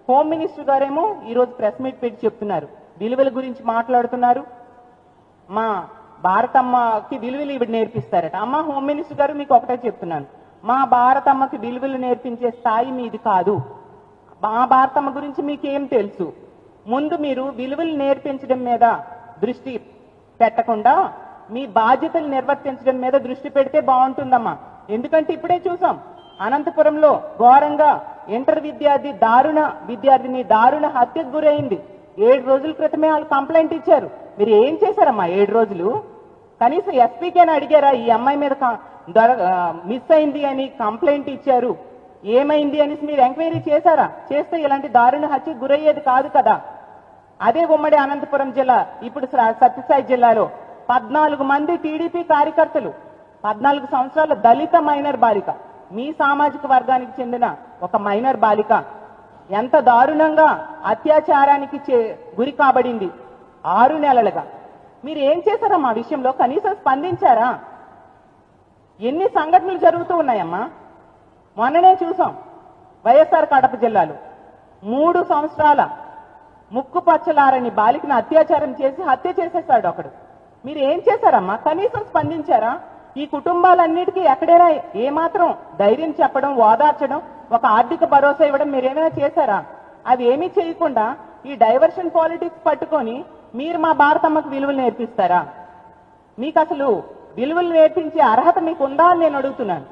Home minister గారేమో ఈరోజు press meet పెట్టి చెప్తున్నారు, విలువల గురించి మాట్లాడుతున్నారు. మా భారతమ్మకి విలువలు ఇవి నేర్పిస్తారట. అమ్మ హోమ్ మినిస్టర్ గారు, మీకు ఒకటే చెప్తున్నాను, మా భారతమ్మకి విలువలు నేర్పించే స్థాయి మీది కాదు. మా భారతమ్మ గురించి మీకేం తెలుసు? ముందు మీరు విలువలు నేర్పించడం మీద దృష్టి పెట్టకుండా మీ బాధ్యతలు నిర్వర్తించడం మీద దృష్టి పెడితే బాగుంటుందమ్మా. ఎందుకంటే ఇప్పుడే చూసాం, అనంతపురంలో ఘోరంగా ఇంటర్ విద్యార్థిని దారుణ హత్యకు గురైంది. 7 రోజుల క్రితమే వాళ్ళు కంప్లైంట్ ఇచ్చారు. మీరు ఏం చేశారమ్మా 7 రోజులు? కనీసం ఎస్పీకేని అడిగారా? ఈ అమ్మాయి మీద మిస్ అయింది అని కంప్లైంట్ ఇచ్చారు, ఏమైంది అని మీరు ఎంక్వైరీ చేశారా? చేస్తే ఇలాంటి దారుణ హత్యకు గురయ్యేది కాదు కదా. అదే ఉమ్మడి అనంతపురం జిల్లా, ఇప్పుడు సత్యసాయి జిల్లాలో 14 మంది టీడీపీ కార్యకర్తలు, 14 సంవత్సరాల దళిత మైనర్ బాలిక, మీ సామాజిక వర్గానికి చెందిన ఒక మైనర్ బాలిక ఎంత దారుణంగా అత్యాచారానికి గురి కాబడింది 6 నెలలుగా. మీరు ఏం చేశారమ్మా విషయంలో? కనీసం స్పందించారా? ఎన్ని సంఘటనలు జరుగుతూ ఉన్నాయమ్మా. మొన్ననే చూసాం, వైఎస్ఆర్ కడప జిల్లాలో 3 సంవత్సరాల ముక్కు పచ్చలారని బాలికను అత్యాచారం చేసి హత్య చేసేశాడు ఒకడు. మీరు ఏం చేశారమ్మా? కనీసం స్పందించారా? ఈ కుటుంబాలన్నిటికీ ఎక్కడైనా ఏమాత్రం ధైర్యం చెప్పడం, ఓదార్చడం, ఒక ఆర్థిక భరోసా ఇవ్వడం మీరేమైనా చేశారా? అవి ఏమీ చేయకుండా ఈ డైవర్షన్ పాలిటిక్స్ పట్టుకొని మీరు మా భారతమ్మకు విలువలు నేర్పిస్తారా? మీకు అసలు విలువలు నేర్పించే అర్హత మీకు ఉందా అని నేను అడుగుతున్నాను.